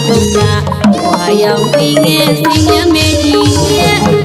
Why are we getting a media?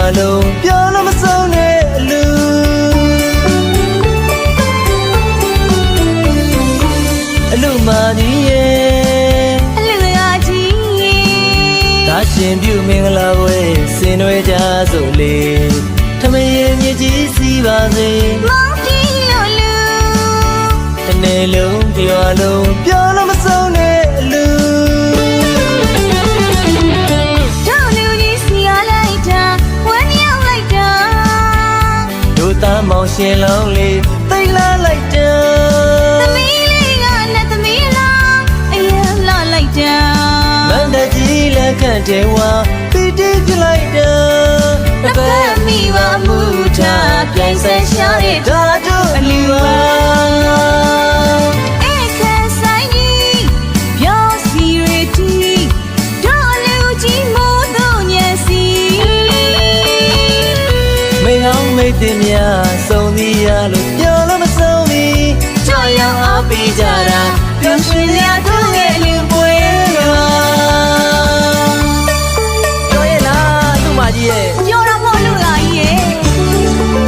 Hello, စို့လေထမင်းမြကြီးစီးပါစေ မောင်တီလို့လူ တစ်နေ့လုံးတစ်ရွာလုံးပြောလို့မဆုံးနဲ့အလူ တို့လူကြီးစီရလိုက်တာဝမ်းရောက်လိုက်တာ တို့သားမောင်ရှင်လောင်းလေးသိလာလိုက်တာ သမီးလေးကနဲ့သမီးလားအရင်လာလိုက်တာ မန္တကြီးလက်ခန့်တဲ့ဝါပီတိပြလိုက်တာ တပတ်မိပါမှုထားပြိုင်ဆက်ရှာတဲ့ ဒါတို့အလူပါ အဲ့ခါဆိုင်ကြီးပြောစီရတီတို့လူကြီးမိုးတို့ညစီ မေဟောင်းမိတ်တင်များစုံသည်ရလို့ပြောလို့မဆုံးမီ ကြောက်ရောက်အားပေးကြတာ ပျော်ရွှင်စရာတို့ရဲ့လူပွဲပါပြောရဲ့လားသူ့မကြီးရဲ့ ပြောတော့မဟုတ်လို့လားကြီးရဲ့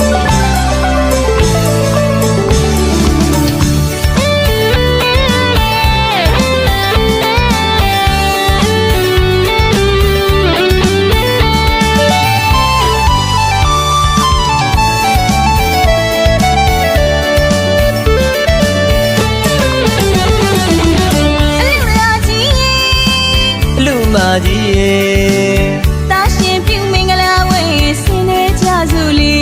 လူမကြီးရဲ့ တာရှင်ပြုမင်္ဂလာဝဲဆင်းနေကြစို့လေ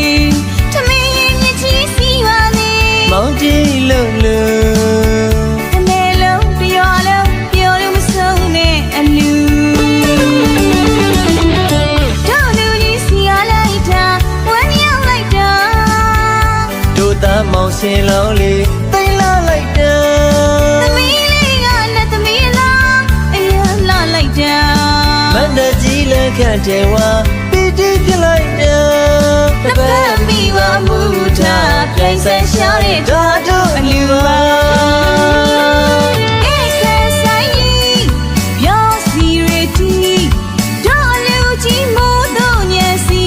ထမင်းရင်မြကြီးစီပါလေ မောင်ကြီးလုံးလုံး တစ်နေ့လုံးတစ်ရွာလုံးပြောလို့မဆုံးနဲ့အလူတို့လူကြီးစီရလိုက်တာဝမ်းရောက်လိုက်တာ တို့သားမောင်ရှင်လောင်းလေးသိလာလိုက်တာ သမီးလေးကနဲ့သမီးလားအရင်လာလိုက်တာ မန္တကြီးလက်ခန့်တဲ့ဝါပီတိပြလိုက်တာ တပတ်မိပါမှုထားပြိုင်ဆက်ရှာတဲ့ ဒါတို့အလူပါ အဲ့ခါဆိုင်ကြီးပြောစီရတီတို့လူကြီးမိုးတို့ညစီ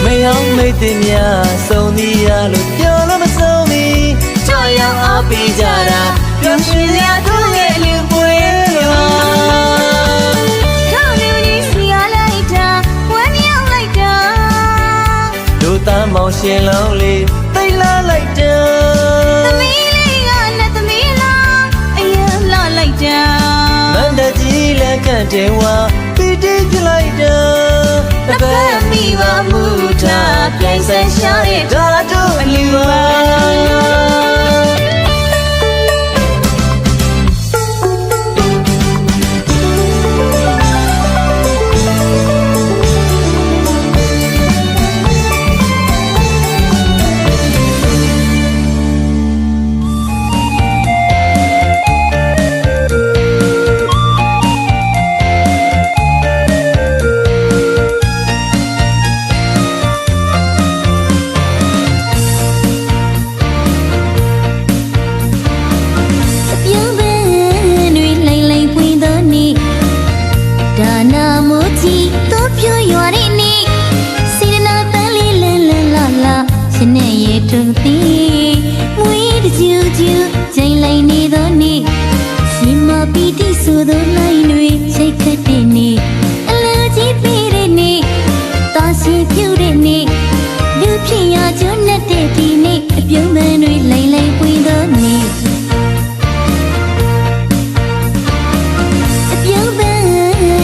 မေဟောင်းမိတ်တင်များစုံသည်ရလို့ပြောလို့မဆုံးမီ ကြောက်ရောက်အားပေးကြတာ ပျော်ရွှင်စရာတို့ရဲ့လူပွဲပါ တို့လူကြီးစီရလိုက်တာဝမ်းရောက်လိုက်တာ တို့သားမောင်ရှင်လောင်းလေးသိလာလိုက်တာ သမီးလေးကနဲ့သမီးလားအရင်လာလိုက်တာ မန္တကြီးလက်ခန့်တဲ့ဝါပီတိပြလိုက်တာ တပတ်မိပါမှုထားပြိုင်ဆက်ရှာတဲ့ ဒါတို့အလူပါ ပြုံးပန်းတွေလိမ့်လိမ့်ပွင့်သောနေ့ဒါနာမိုးကြီးတော့ပြောရွာတဲ့နေ့စေရနာတန်လေးလန်းလန်းလာလာရှင်နဲ့ရဲ့ထုံသည်မွေးတကျူကျူချိန်လိုက်နေသောနေ့ရှင်မပီတိဆိုသောလိုင်းတွေချိတ်ခတ်တဲ့နေ့အလူကြီးပေးတဲ့နေ့တာရှင်ပြုတဲ့နေ့လူဖြစ်ရကျွန်းနဲ့တဲ့ဒီနေ့အပြုံးပန်းတွေလိမ့်လိမ့်ပွင့်သောနေ့ ပြုံးပန်း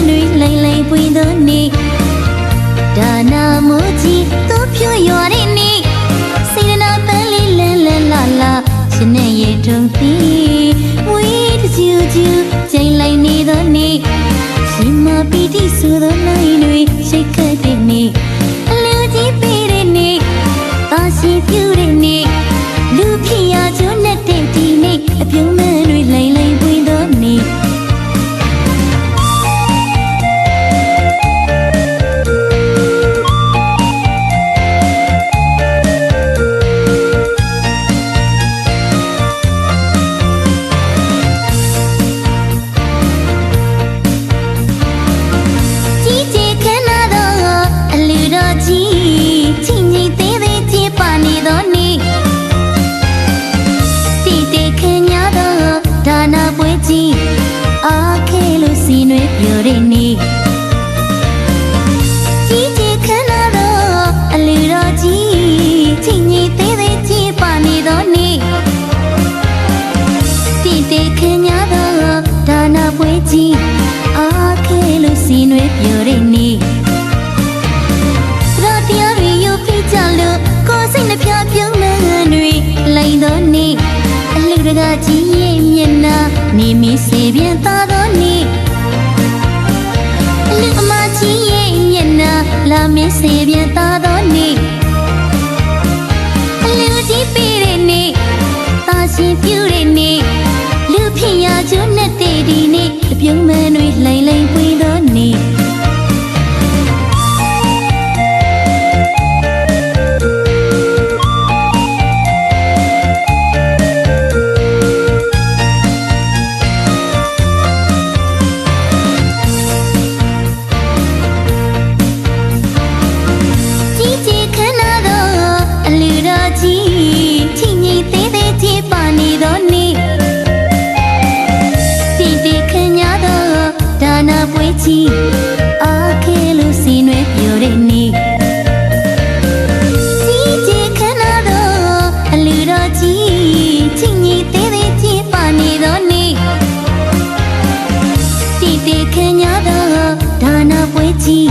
တွေလိမ့်လိမ့်ပွင့်သောနေ့ဒါနာမိုးကြီးတော့ဖြိုးရွာတဲ့နေ့စေရနာတန်လေးလန်းလန်းလာလာရှင်နဲ့ရဲ့ထုံသည်ဝေးတကျူကျူချိန်လိုက်နေသောနေ့ရှင်မပီတိဆိုသောနိုင်တွေရှိတ်ခတ်တဲ့နေ့အလူကြီးပေးတဲ့နေ့တာရှင်ပြုတဲ့နေ့လူဖြစ်ရကျွန်းနဲ့တဲ့ဒီနေ့အပြုံးပန်းတွေလိမ့်လိမ့်ပွင့်သောနေ့ ကြီး ကြီးရဲ့မျက်နှာနေမီစေပြန်သားတော်နေ့လူအမကြီးရဲ့မျက်နှာလာမင်းစေပြန်သားတော်နေ့လူကြီးပေးတဲ့နေ့တာရှင်ပြူတဲ့နေ့လူဖြစ်ရကျိုးနဲ့တည်ဒီနေ့အပြုံးမန်းတွေလိမ့်လိမ့်ပွေတော်နေ့အားခဲလို့စီနွယ်ပြိုတဲ့နေ့ကြီးကြီးခဏတော့အလူတော်ကြီးချင်းကြီးသေးသေးချင်းပါနေတော့နေ့တီတီခညတော့ဒါနာပွဲကြီး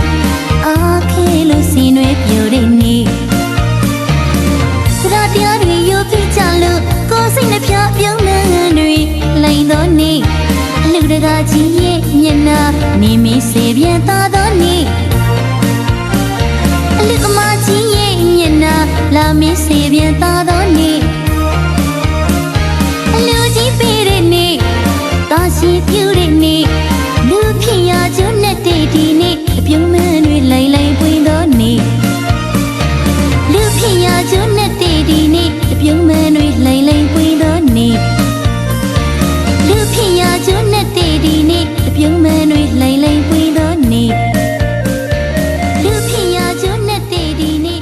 အားခဲလို့စီနွယ်ပြိုတဲ့နေ့စရာတရားတွေယူပြချလို့ကိုယ်စိတ်နှပြပြုံးနေတွေလိန်တော့နေ့လူတကာကြီးရဲ့မျက်နှာနေမီစေပြန်သားတော်နေ့အလူအမကြီးရဲ့မျက်နှာလာမီစေပြန်သားတော်နေ့အလူကြီးပေးတဲ့နေ့တာရှိပြူတဲ့နေ့လူဖြစ်ရကျိုးနဲ့တည်ဒီနေ့အပြုံးမန်းတွေလိမ့်လိမ့်ပွင့်တော်နေ့လူဖြစ်ရကျိုးနဲ့တည်ဒီနေ့အပြုံးမန်းတွေလိမ့်လိမ့်ပွင့်တော်နေ့လူဖြစ်ရကျိုးနဲ့တည်ဒီနေ့အပြုံးမန်းတွေလိမ့်လိမ့်ပွေတော်နေ့လူဖြစ်ရကျိုးနဲ့တည်ဒီနေ့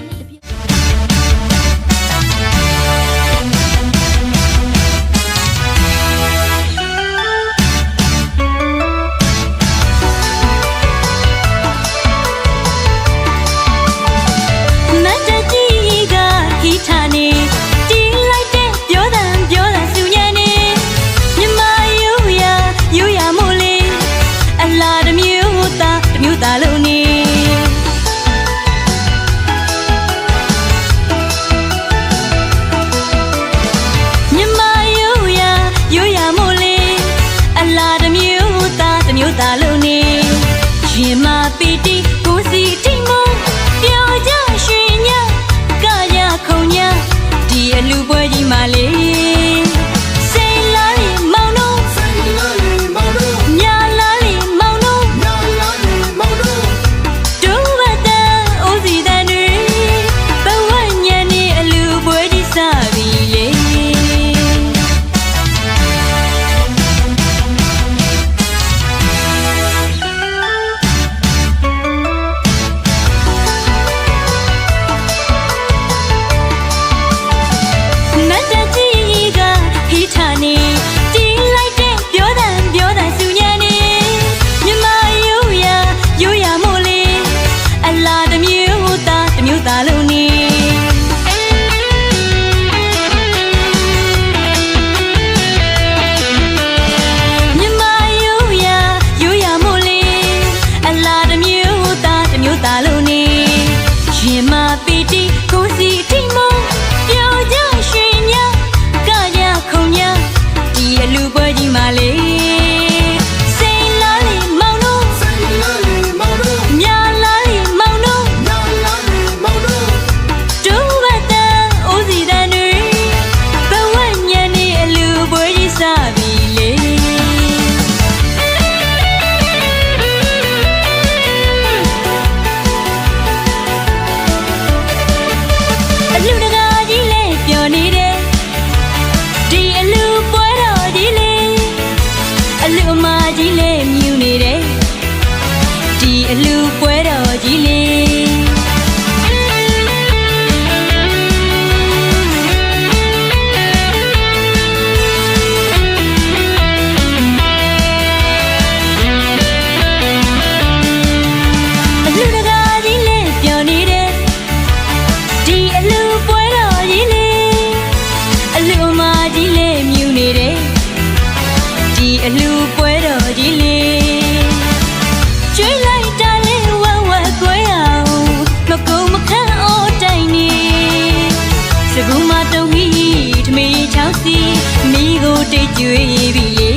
ကိုတိတ်ကြွေးပြီလေ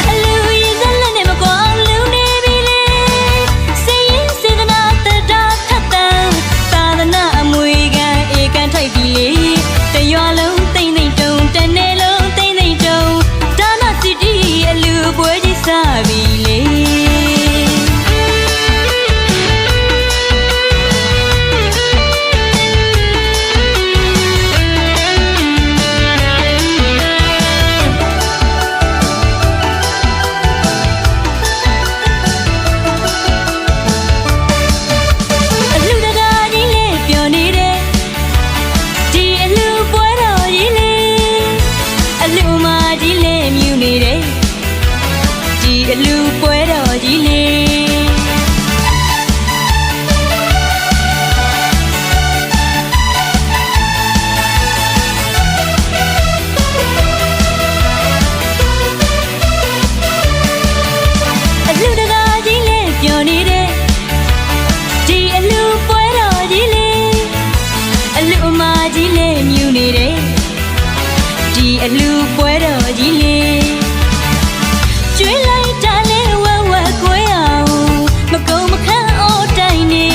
အလူရင်စလက်နဲ့မကွာလူနေပြီလေစေရင်စေတနာတတာထက်တန်သာသနာအမွေခံဧကန်ထိုက်ပြီလေတရွာလုံးတိမ့်တိမ့်တုံတနေ့လုံးတိမ့်တိမ့်တုံဒါနစီတီအလူပွဲကြီးစားပြီလေအလူပွဲတော်ကြီးလေအလူတကာကြီးလေပျော်နေတဲ့ဒီအလူပွဲတော်ကြီးလေအလူအမကြီးလေမြူနေတဲ့ဒီအလူပွဲတော်ကြီးလေကျွေးလိုက်တာလေဝဝကွဲအောင်မကုံမခန့်အော်တိုင်းနေ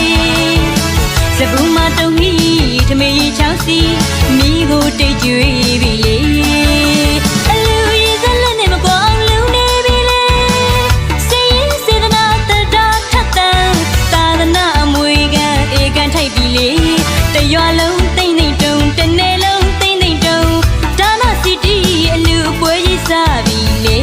စကူမတုံကြီးထမေးချောင်းစီမိကိုတိတ်ကြွေးပြီလေအလူရင်စလက်နဲ့မကွာအောင်လူနေပြီလေစေရင်စေတနာတတာထက်တန်သာသနာအမွေခံဧကန်ထိုက်ပြီလေတရွာလုံးတိမ့်တိမ့်တုံတနေ့လုံးတိမ့်တိမ့်တုံဒါနစီတီအလူပွဲကြီးစားပြီလေ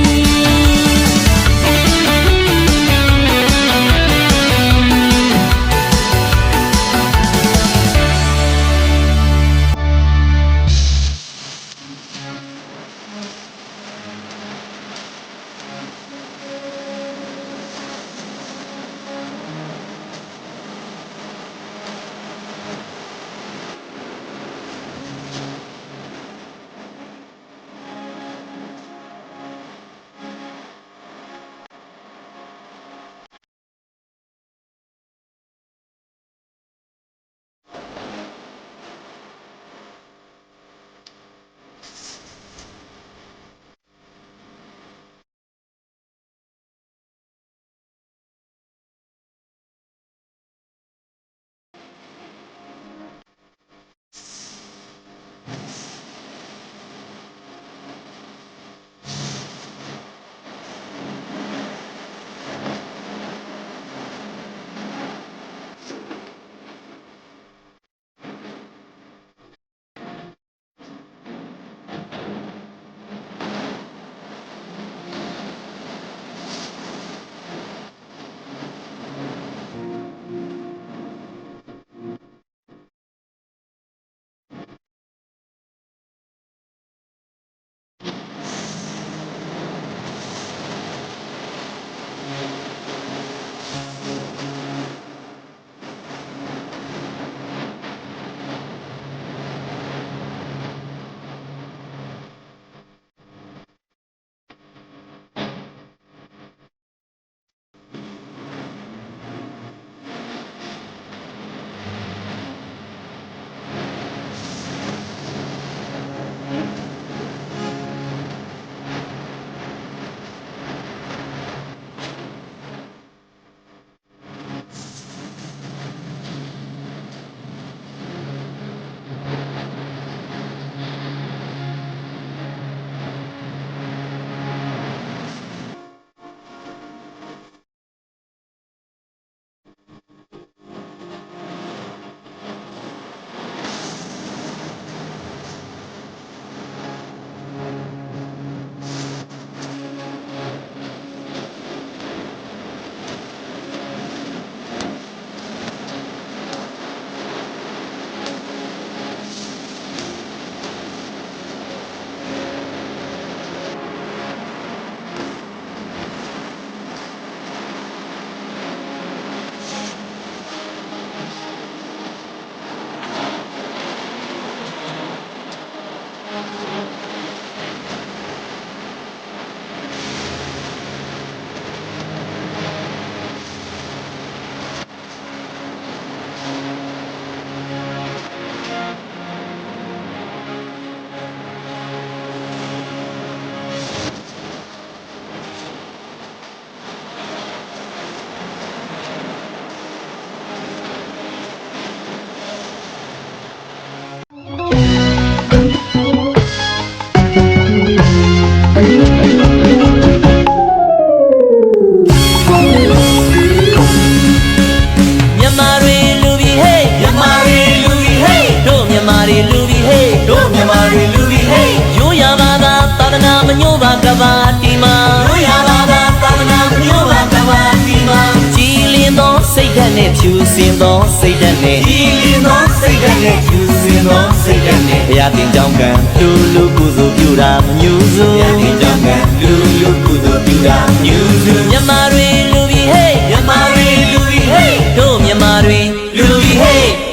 စင်သောစိတ်ဓာတ်နဲ့ဒီလင်းသောစိတ်ဓာတ်နဲ့ဖြူစင်သောစိတ်ဓာတ်နဲ့ဘုရားတင်ကြောင်းကံလူလူကုသိုလ်ပြုတာမညူစုဘုရားတင်ကြောင်းကံလူလူကုသိုလ်ပြုတာညူစုမြမတွေလူပြီးဟေးမြမတွေလူပြီးဟေးတို့မြမတွေလူပြီးဟေး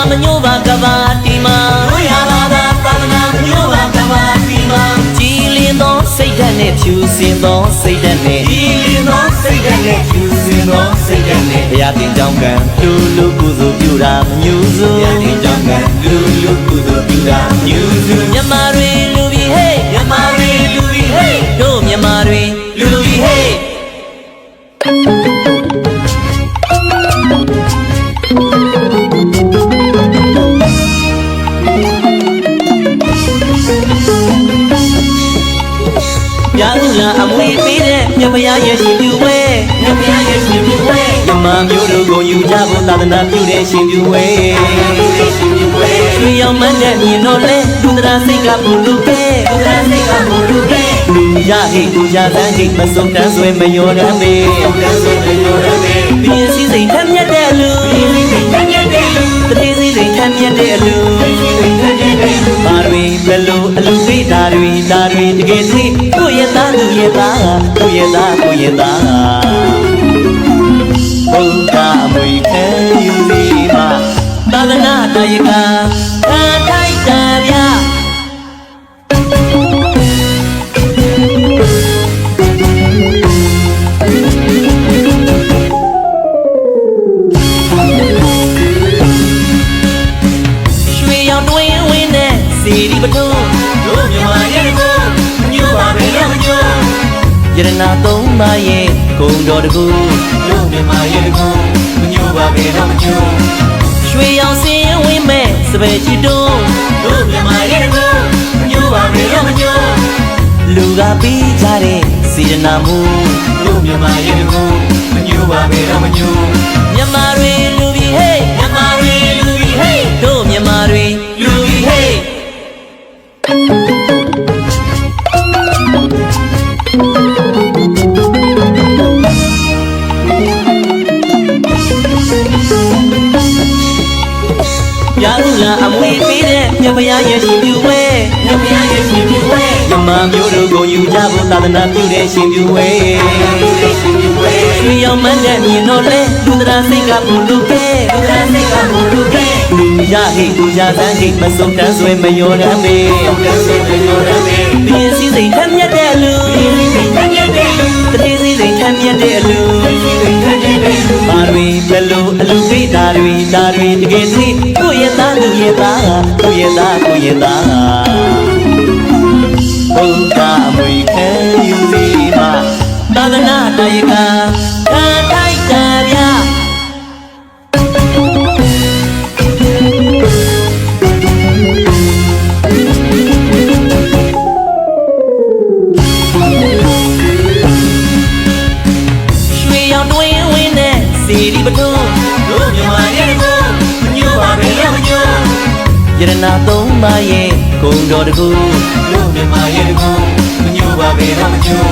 မညို့ပါကဘာတီမာတို့ရပါသာသာသနာမညို့ပါကဘာတီမာကြည်လင်သောစိတ်ဓာတ်နဲ့ဖြူစင်သောစိတ်ဓာတ်နဲ့ကြည်လင်သောစိတ်ဓာတ်နဲ့ဖြူစင်သောစိတ်ဓာတ်နဲ့ဘုရားတင်ကြောင်းကံလူလူကုသိုလ်ပြုတာမညူစုဘုရားတင်ကြောင်းကံလူလူကုသိုလ်ပြုတာညူစုမြမတွေလူပြီးဟေးမြမတွေလူပြီးဟေးတို့မြမတွေလူပြီးဟေးရာဟုလာအမွေပေးတဲ့မြတ်ဘုရားရဲ့ရှင်ပြုဝဲမြတ်ဘုရားရဲ့ရှင်ပြုဝဲမြမမျိုးတို့ကိုယူကြဖို့သာသနာပြုတဲ့ရှင်ပြုဝဲရွှေရောင်မန်းတဲ့မြင်တော့လဲလူတရာစိတ်ကပူလူပဲလူတရာစိတ်ကပူလူပဲလူရဟိလူရသန်းဟိမစုံတန်းဆွဲမယောရမ်းပေပြင်းစည်းစိမ်ထမ်းမြတ်တဲ့လူတတိစီစိမ်ထမ်းမြတ်တဲ့လူဘာတွေဘယ်လိုအလူသိတာတွေတကယ်သိကိုရဲ့သားလူရဲ့သားကိုရဲ့သားဘုရားမွေခဲယူစီမှာသာသနာတရားကခံထိုက်တာဗျာစီဒီပထုံးတို့မြမရဲ့ကိုညို့ပါပဲတော့မညို့ယရနာသုံးပါရဲ့ဂုံတော်တကူတို့မြမရဲ့ကိုမညို့ပါပဲတော့မညို့ရွှေရောင်စင်ဝင်းမဲ့စပယ်ချီတုံးတို့မြမရဲ့ကိုမညို့ပါပဲတော့မညို့လူကပြီးကြတဲ့စေတနာမှုတို့မြမရဲ့ကိုမညို့ပါပဲတော့မညို့မြမတွေလူပြီးဟေးမြမတွေလူပြီးဟေးတို့မြမတွေလူပြီးဟေးရာဟုလာအမွေပေးတဲ့မြတ်ဘုရားရဲ့ရှင်ပြုဝဲမြတ်ဘုရားရဲ့ရှင်ပြုဝဲဓမ္မမျိုးတို့ကိုယူကြဖို့သာသနာပြုတဲ့ရှင်ပြုဝဲရွှေရောင်မန်းတဲ့မြင်တော့လဲလူတရာစိတ်ကပူလူပဲလူတရာစိတ်ကပူလူပဲလူရဟိလူရသန်းဟိမစုံတန်းဆွဲမယောရမ်းပေပြင်းစည်းစိမ်ထမ်းမြတ်တဲ့လူတတိစီစိမ်ထမ်းမြတ်တဲ့လူဘာတွေဘယ်လိုအလူသိတာတွေတကယ်သိကိုရဲ့သားလူရဲ့သားကိုရဲ့သားဘုရားမွေခဲယူစီမှာသာသနာတရားကခံထိုက်တာဗျာရွှေရောင်တွင်ဝင်းတဲ့စီဒီပထုံးတို့မြမရဲ့ကိုမညို့ပါပဲတော့မညို့ယရနာသုံးပါရဲ့ဂုံတော်တကူတို့မြမရဲ့ကိုမညို့ပါပဲတော့မညို့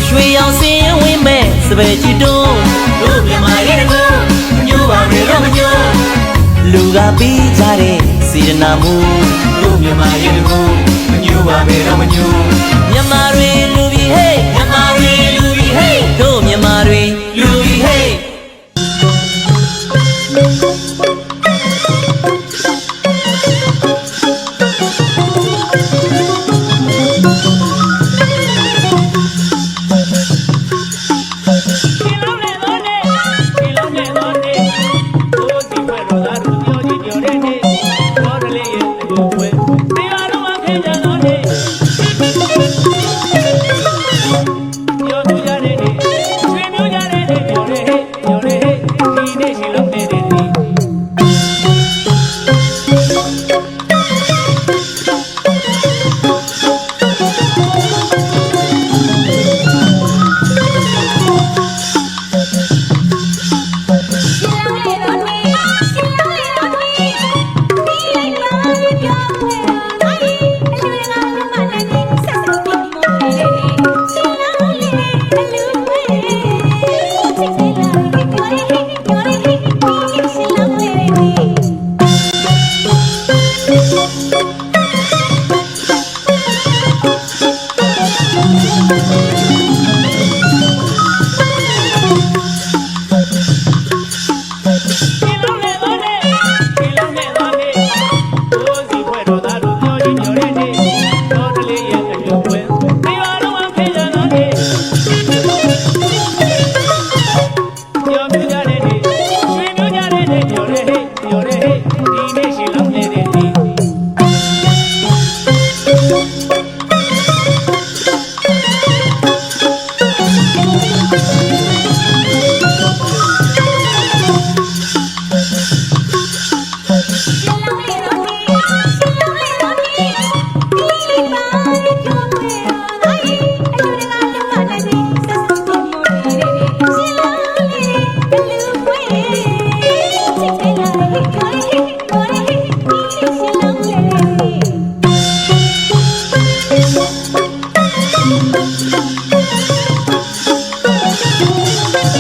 ရွှေရောင်စင်ဝင်းမဲ့စပယ်ချီတုံးတို့မြမရဲ့ကိုမညို့ပါပဲတော့မညို့လူကပြီးကြတဲ့စေတနာမှုတို့မြမရဲ့ကိုမညို့ပါပဲတော့မညို့မြမတွေလူပြီးဟေးမြမတွေလူပြီးဟေးတို့မြမတွေလူပြီးဟေးYo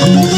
မ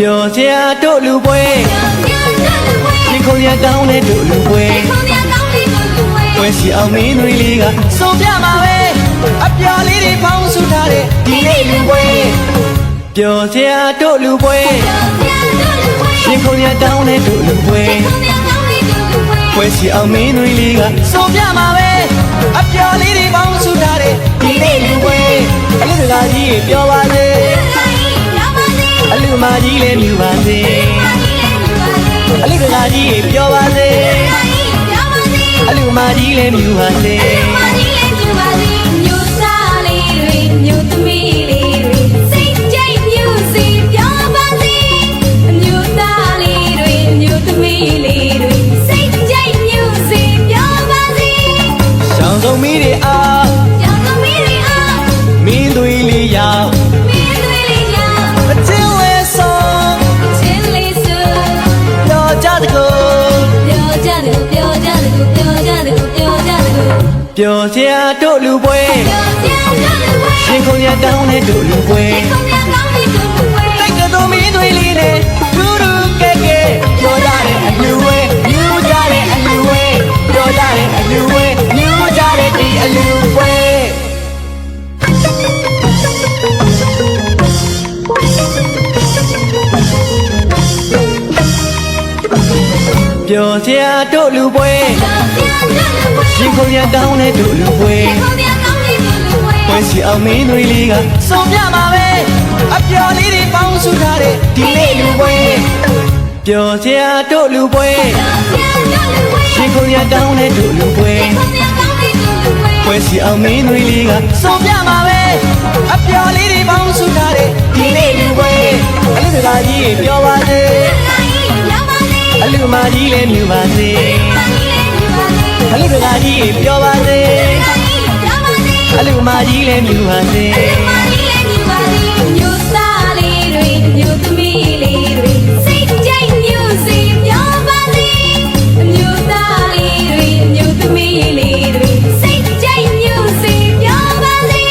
ပျော်စရာတို့လူပွဲရှင်ခုံရကောင်းတဲ့တို့လူပွဲပွဲစီအောင်မင်းတွေလေးကစုံပြမှာပဲအပျော်လေးတွေပေါင်းစုထားတဲ့ဒီနေ့လူပွဲပျော်စရာတို့လူပွဲရှင်ခုံရကောင်းတဲ့တို့လူပွဲပွဲစီအောင်မင်းတွေလေးကစုံပြမှာပဲအပျော်လေးတွေပေါင်းစုထားတဲ့ဒီနေ့လူပွဲအလူတကာကြီးပျော်ပါစေအလူမကြီးလည်းမြူပါစေအလူတကာကြီးပျော်ပါစေအလူမကြီးလည်းမြူပါစေမျိုးသားလေးတွေမျိုးသမီးလေးတွေစိတ်ကြိတ်မျိုးစီပြောပါစေမျိုးသားလေးတွေမျိုးသမီးလေးတွေစိတ်ကြိတ်မျိုးစီပြောပါစေရှောင်းဆုံးမီးတွေအားကြောင်သမီးတွေအားမင်းသွေးလေးရောက်မင်းတွေလေးရောက်အချင်းဝဲဆုံးချင်းလေးစုပြောကြတကူပြောကြတယ်ပြောကြတယ်ပြောကြတယ်ပြောကြတယ်ပျော်စရာတို့လူပွဲရှင်ခုံရကောင်းတဲ့တို့လူပွဲတိတ်ကတော်မင်းတွေလေးနဲ့ဒူဒူကဲကဲပြောကြတဲ့အလူဝဲမြူကြတဲ့အလူဝဲပြောကြတဲ့အလူဝဲမြူကြတဲ့ဒီအလူဝဲပျော်စရာတို့လူပွဲရှင်ခုံရကောင်းတဲ့တို့လူပွဲပွဲစီအောင်မင်းတွေလေးကစုံပြမှာပဲအပျော်လေးတွေပေါင်းစုထားတဲ့ဒီနေ့လူပွဲပျော်စရာတို့လူပွဲရှင်ခုံရကောင်းတဲ့တို့လူပွဲပွဲစီအောင်မင်းတွေလေးကစုံပြမှာပဲအပျော်လေးတွေပေါင်းစုထားတဲ့ဒီနေ့လူပွဲအလူတကာကြီးပျော်ပါစေအလူမကြီးလည်းမြူပါစေအလူတကာကြီးပျော်ပါစေအလူမကြီးလည်းမြူပါစေမျိုးသားလေးတွေမျိုးသမီးလေးတွေစိတ်ကြိတ်မျိုးစီပြောပါစေမျိုးသားလေးတွေမျိုးသမီးလေးတွေစိတ်ကြိတ်မျိုးစီပြောပါစေ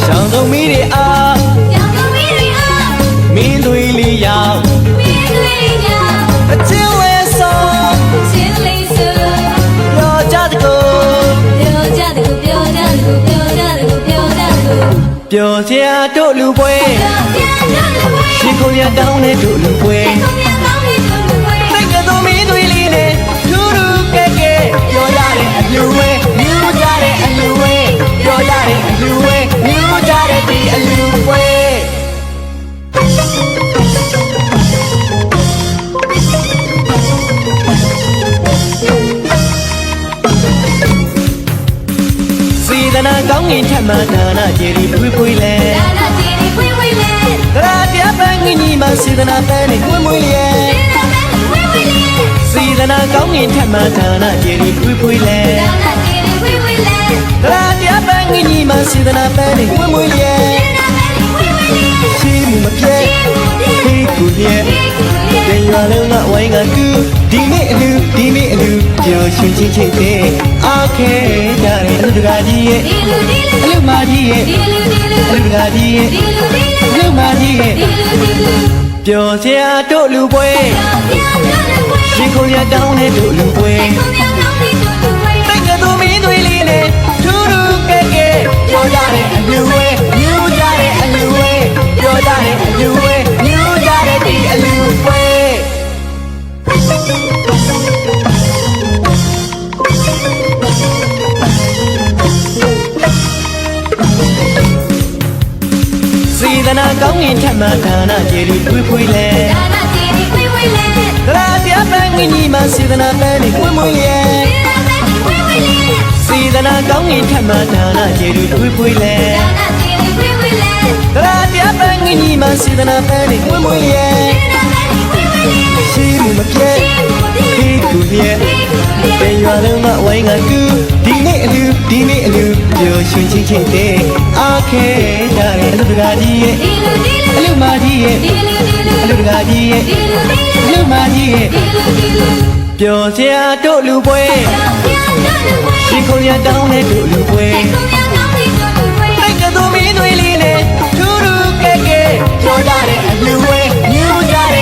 ရှောင်းဆုံးမီးတွေအားကြောင်သမီးတွေအားမင်းတွေလေးရောက်မင်းတွေလေးရောက်အချင်းဝဲဆုံးချင်းလေးစုပြောကြတကူပြောကြတယ်ပြောကြတယ်ပြောကြတယ်ပြောကြတယ်ပျော်စရာတို့လူပွဲရှင်ခုံရကောင်းတဲ့တို့လူပွဲတိတ်ကတော်မင်းတွေလေးနဲ့ဒူဒူကဲကဲပြောကြတဲ့အလူဝဲမြူကြတဲ့အလူဝဲပြောကြတဲ့အလူဝဲမြူကြတဲ့ဒီအလူဝဲစေတနာကောင်းငင်ထက်မှဒါနကျေရီပွေးပွေးလဲဒါနကျေရီပွေးပွေးလဲတရားပြပန်းငင်ကြီးမှာစေတနာပန်းနေပွေးပွေးလဲစေတနာကောင်းငင်ထက်မှဒါနကျေရီပွေးပွေးလဲဒါနကျေရီပွေးပွေးလဲတရားပြပန်းငင်ကြီးမှာစေတနာပန်းနေပွေးပွေးလဲချီးမှုမပြဲခေကူရဲ့တင်ရွာလုံးကဝိုင်းကကူဒီနေ့အလူပျော်ရွှင်ချင်းချင်းတဲ့အားခဲကြတယ်အလူတကာကြီးရဲ့အလူမကြီးရဲ့အလူတကာကြီးရဲ့အလူမကြီးရဲ့ပျော်စရာတို့လူပွဲရှင်ခုံရကောင်းတဲ့တို့လူပွဲတိတ်ကတော်မင်းတွေလေးနဲ့ဒူဒူကဲကဲပြောကြတဲ့အလူဝဲမြူကြတဲ့အလူဝဲပြောကြတဲ့အလူဝဲမြူကြတဲ့ဒီအလူဝဲစေတနာကောင်းငင်ထက်မှဒါနကျေရီပွေးပွေးလဲဒါနကျေရီပွေးပွေးလဲတရားပြပန်းငင်ကြီးမှာစေတနာပန်းနေပွေးပွေးလဲစေတနာကောင်းငင်ထက်မှဒါနကျေရီပွေးပွေးလဲဒါနကျေရီပွေးပွေးလဲတရားပြပန်းငင်ကြီးမှာစေတနာပန်းနေပွေးပွေးလဲရှိမှုမပြဲခေကူရဲ့တင်ရွာလုံးကဝိုင်းကကူဒီနေ့အလူပျော်ရွှင်ချင်းချင်းတဲ့အားခဲကြတယ်အလူတကာကြီးရဲ့အလူမကြီးရဲ့အလူတကာကြီးရဲ့အလူမကြီးရဲ့ပျော်စရာတို့လူပွဲရှင်ခုံရကောင်းတဲ့တို့လူပွဲတိတ်ကတော်မင်းတွေလေးနဲ့ဒူဒူကဲကဲပြောကြတဲ့အလူဝဲမြူကြတဲ့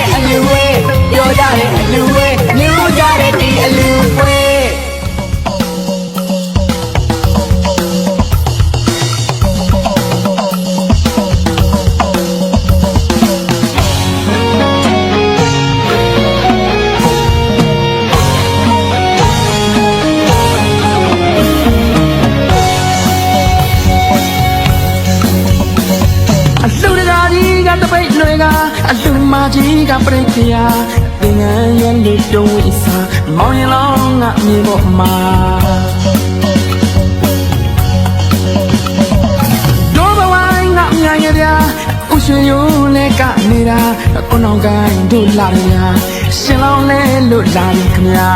တဲ့အလူဝဲနေဦးကြတဲ့ဒီအလူဝဲတပိတ်တွေကအလူမကြီးကပြိခရာသင်ငန်းရဲ့လူတုံးဝိစာမောင်ရင်လောင်းငါမြေပေါ်မှာဒိုးဘဝိုင်းငါမြန်ရပြဥရွှေရိုးလဲကနေတာကိုနောင်ကိုင်းတို့လာရရှင်လောင်းလဲလို့လာပြီခမညာ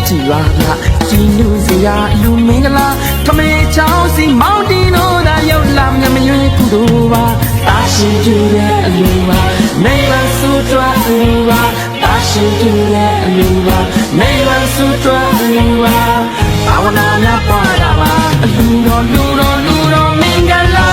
ကြည်ပါလားကြည်လူစရာလူမင်္ဂလာခမေချောင်းစီမောင်တီနိုးသာရောက်လာမြမရွေးကုသိုလ်ပါတာရှိကျူတဲ့အလူပါနေဝဆူတွားအလူပါတာရှိကျူတဲ့အလူပါနေဝဆူတွားအလူပါဘာဝနာများပွားတာပါအလူတော်လူတော်လူတော်မင်္ဂလာ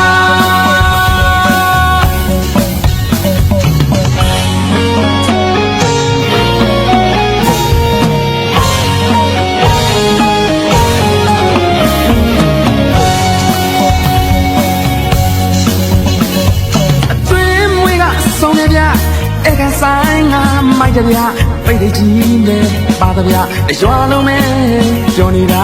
ဆိုင်ငါမိုက်တဗျာပိတ်တကြီးနဲ့ပါတဗျာရွာလုံးနဲ့ကြော်နေတာ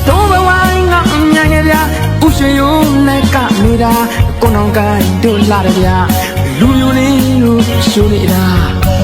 တို့ဘဝိုင်းငါမြိုင်နေဗျာဥရွှေရိုးနဲ့ကနေတာကိုနောင်ကိုင်းတို့လာတယ်ဗျာလူမျိုးလေးတို့ရှိုးနေတာ